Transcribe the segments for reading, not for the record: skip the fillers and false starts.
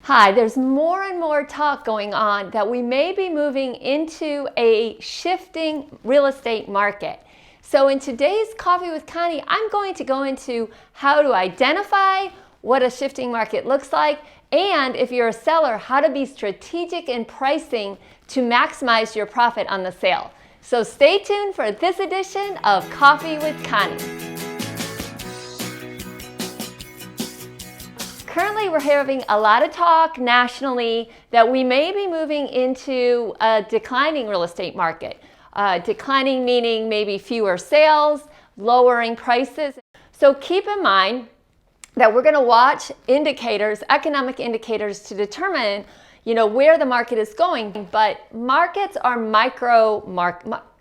Hi, there's more and more talk going on that we may be moving into a shifting real estate market. So in today's Coffee with Connie, I'm going to go into how to identify what a shifting market looks like, and if you're a seller, how to be strategic in pricing to maximize your profit on the sale. So stay tuned for this edition of Coffee with Connie. Currently, we're having a lot of talk nationally that we may be moving into a declining real estate market. Declining meaning maybe fewer sales, lowering prices. So keep in mind that we're going to watch indicators, economic indicators, to determine, where the market is going. But markets are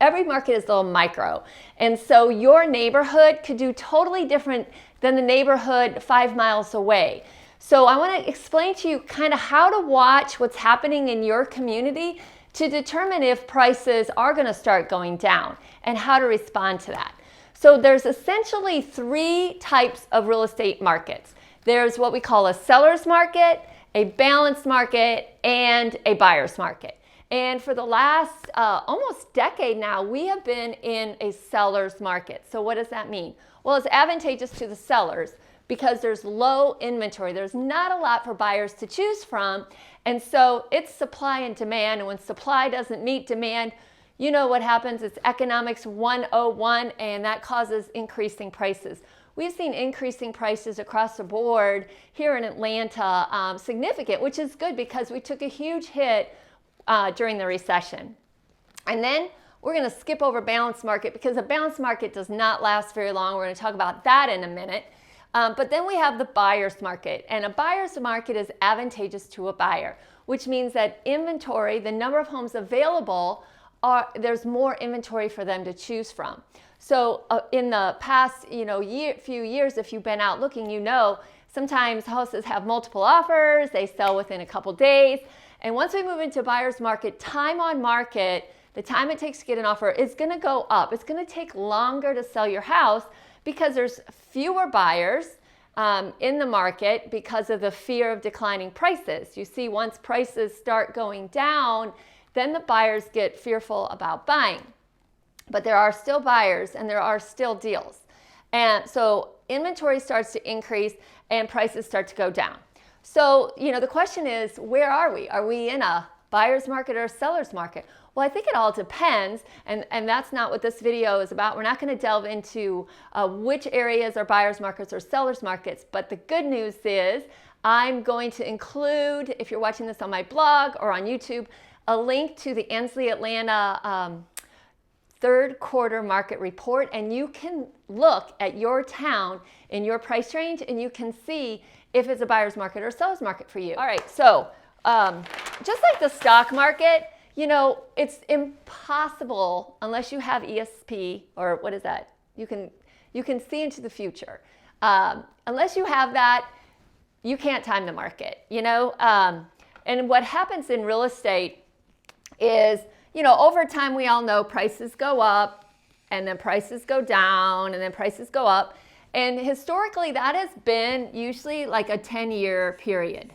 every market is a little micro. And so your neighborhood could do totally different than the neighborhood 5 miles away. So I want to explain to you kind of how to watch what's happening in your community to determine if prices are going to start going down and how to respond to that. So there's essentially 3 types of real estate markets. There's what we call a seller's market, a balanced market, and a buyer's market. And for the last almost decade now, we have been in a seller's market. So what does that mean? Well, it's advantageous to the sellers because there's low inventory. There's not a lot for buyers to choose from. And so it's supply and demand. And when supply doesn't meet demand, you know what happens? It's economics 101, and that causes increasing prices. We've seen increasing prices across the board here in Atlanta, significant, which is good because we took a huge hit during the recession. And then we're going to skip over balanced market because a balanced market does not last very long. We're going to talk about that in a minute. But then we have the buyer's market, and a buyer's market is advantageous to a buyer, which means that inventory, the number of homes available, there's more inventory for them to choose from. So in the past, few years, if you've been out looking, sometimes houses have multiple offers, they sell within a couple days. And once we move into buyer's market, time on market, the time it takes to get an offer is going to go up. It's going to take longer to sell your house because there's fewer buyers in the market because of the fear of declining prices. You see, once prices start going down, then the buyers get fearful about buying. But there are still buyers and there are still deals. And so inventory starts to increase and prices start to go down. So, the question is, where are we? Are we in a buyer's market or a seller's market? Well, I think it all depends, and that's not what this video is about. We're not going to delve into which areas are buyer's markets or seller's markets, but the good news is I'm going to include, if you're watching this on my blog or on YouTube, a link to the Ansley Atlanta third quarter market report, and you can look at your town in your price range and you can see if it's a buyer's market or a seller's market for you. All right, so just like the stock market, it's impossible unless you have ESP, or what is that? You can see into the future. Unless you have that, you can't time the market, And what happens in real estate is, over time we all know prices go up and then prices go down and then prices go up. And historically that has been usually like a 10-year period.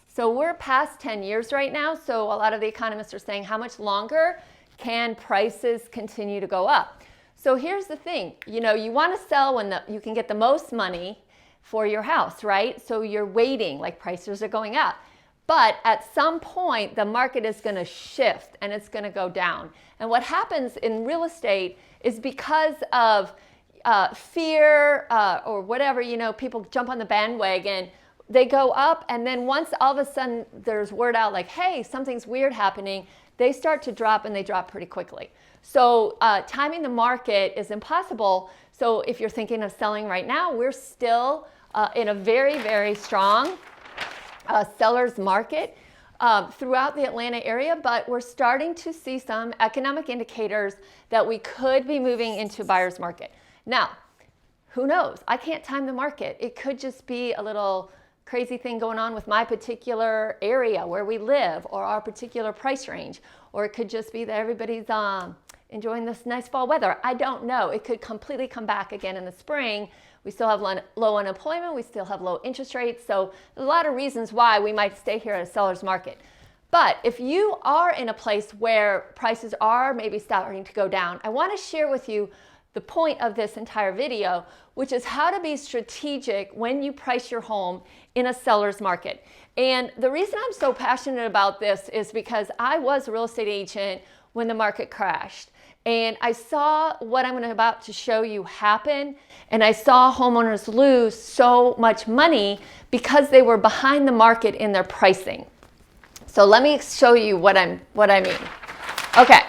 So we're past 10 years right now. So a lot of the economists are saying, how much longer can prices continue to go up? So here's the thing, you want to sell when you can get the most money for your house, right? So you're waiting, like prices are going up. But at some point, the market is going to shift and it's going to go down. And what happens in real estate is because of fear or whatever, people jump on the bandwagon. They go up, and then once all of a sudden there's word out like, hey, something's weird happening, they start to drop, and they drop pretty quickly. So timing the market is impossible. So if you're thinking of selling right now, we're still in a very, very strong seller's market throughout the Atlanta area, but we're starting to see some economic indicators that we could be moving into a buyer's market. Now, who knows? I can't time the market. It could just be a little crazy thing going on with my particular area where we live or our particular price range, or it could just be that everybody's enjoying this nice fall weather. I don't know. It could completely come back again in the spring We still have low unemployment. We still have low interest rates. So there's a lot of reasons why we might stay here at a seller's market. But if you are in a place where prices are maybe starting to go down, I want to share with you the point of this entire video, which is how to be strategic when you price your home in a seller's market. And the reason I'm so passionate about this is because I was a real estate agent when the market crashed. And I saw what I'm about to show you happen. And I saw homeowners lose so much money because they were behind the market in their pricing. So let me show you what I mean. Okay.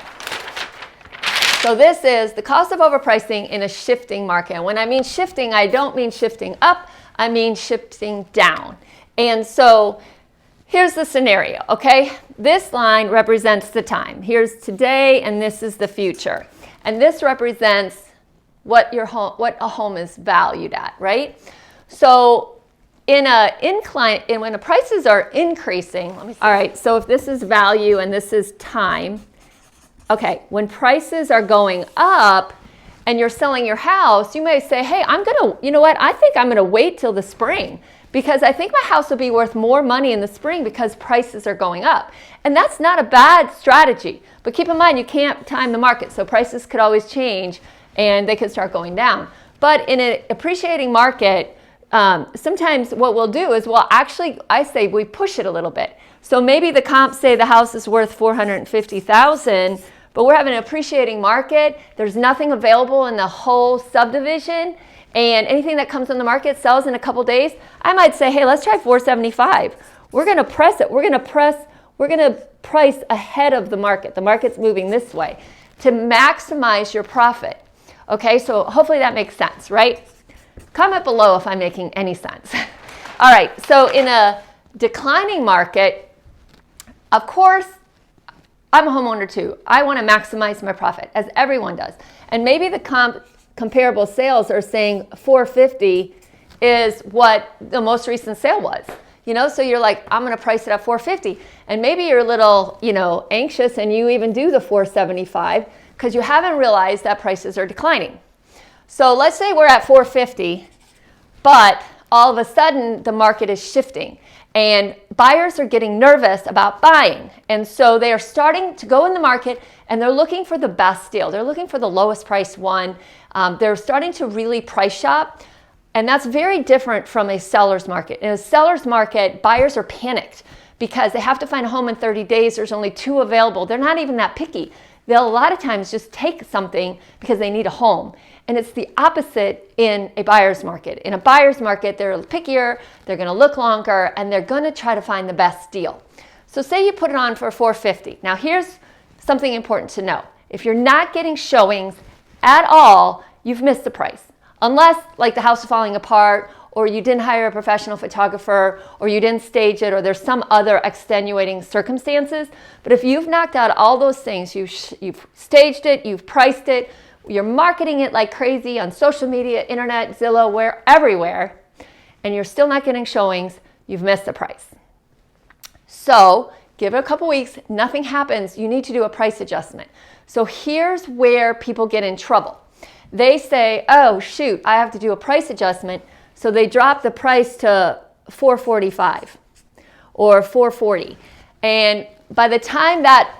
So this is the cost of overpricing in a shifting market. And when I mean shifting, I don't mean shifting up, I mean shifting down. And so here's the scenario, okay? This line represents the time. Here's today, and this is the future. And this represents what a home is valued at, right? So when the prices are increasing, let me see. All right, so if this is value and this is time, okay, when prices are going up and you're selling your house, you may say, hey, I think I'm gonna wait till the spring because I think my house will be worth more money in the spring because prices are going up. And that's not a bad strategy, but keep in mind, you can't time the market, so prices could always change and they could start going down. But in an appreciating market, sometimes what we'll do is, I say we push it a little bit. So maybe the comps say the house is worth $450,000, but we're having an appreciating market. There's nothing available in the whole subdivision, and anything that comes on the market sells in a couple days. I might say, hey, let's try $475. We're going to press it. We're going to price ahead of the market. The market's moving this way to maximize your profit. Okay, so hopefully that makes sense, right? Comment below if I'm making any sense. All right, so in a declining market, of course, I'm a homeowner too. I want to maximize my profit, as everyone does. And maybe the comparable sales are saying 450 is what the most recent sale was. So you're like, I'm going to price it at 450. And maybe you're a little, anxious and you even do the 475 because you haven't realized that prices are declining. So let's say we're at 450, but all of a sudden the market is shifting and buyers are getting nervous about buying. And so they are starting to go in the market and they're looking for the best deal. They're looking for the lowest priced one. They're starting to really price shop. And that's very different from a seller's market. In a seller's market, buyers are panicked because they have to find a home in 30 days. There's only 2 available. They're not even that picky. They'll a lot of times just take something because they need a home. And it's the opposite in a buyer's market. In a buyer's market, they're pickier, they're going to look longer, and they're going to try to find the best deal. So say you put it on for $450. Now here's something important to know. If you're not getting showings at all, you've missed the price. Unless like the house is falling apart, or you didn't hire a professional photographer, or you didn't stage it, or there's some other extenuating circumstances. But if you've knocked out all those things, you've staged it, you've priced it, you're marketing it like crazy on social media, internet, Zillow, everywhere, and you're still not getting showings, you've missed the price. So give it a couple weeks, nothing happens, you need to do a price adjustment. So here's where people get in trouble. They say, oh shoot, I have to do a price adjustment. So they drop the price to $445 or $440. And by the time that,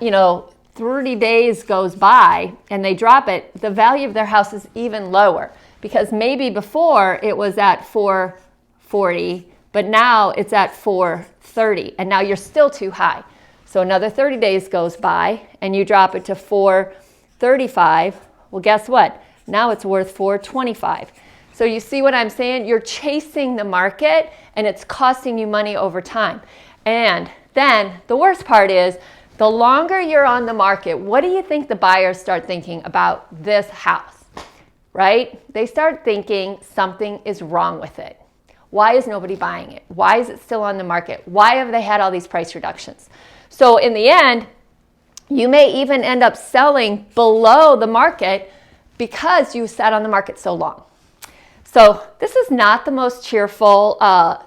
30 days goes by and they drop it, the value of their house is even lower because maybe before it was at $440, but now it's at $430 and now you're still too high. So another 30 days goes by and you drop it to $435. Well, guess what? Now it's worth $425. So you see what I'm saying? You're chasing the market and it's costing you money over time. And then the worst part is the longer you're on the market, what do you think the buyers start thinking about this house, right? They start thinking something is wrong with it. Why is nobody buying it? Why is it still on the market? Why have they had all these price reductions? So in the end, you may even end up selling below the market because you sat on the market so long. So this is not the most cheerful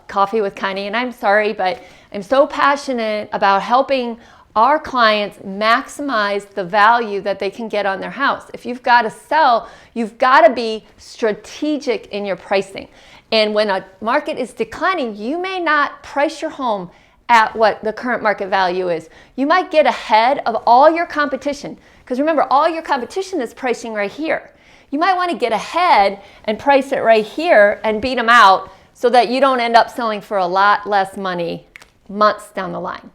Coffee with Connie, and I'm sorry, but I'm so passionate about helping our clients maximize the value that they can get on their house. If you've got to sell, you've got to be strategic in your pricing. And when a market is declining, you may not price your home at what the current market value is. You might get ahead of all your competition, because remember, all your competition is pricing right here. You might want to get ahead and price it right here and beat them out so that you don't end up selling for a lot less money months down the line.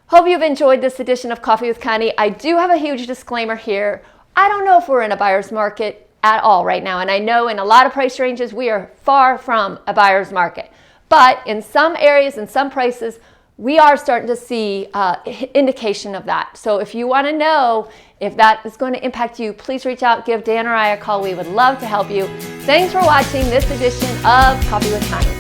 Hope you've enjoyed this edition of Coffee with Connie. I do have a huge disclaimer here. I don't know if we're in a buyer's market at all right now, and I know in a lot of price ranges we are far from a buyer's market. But in some areas and some prices, we are starting to see indication of that. So if you want to know if that is going to impact you, please reach out, give Dan or I a call. We would love to help you. Thanks for watching this edition of Coffee with Connie.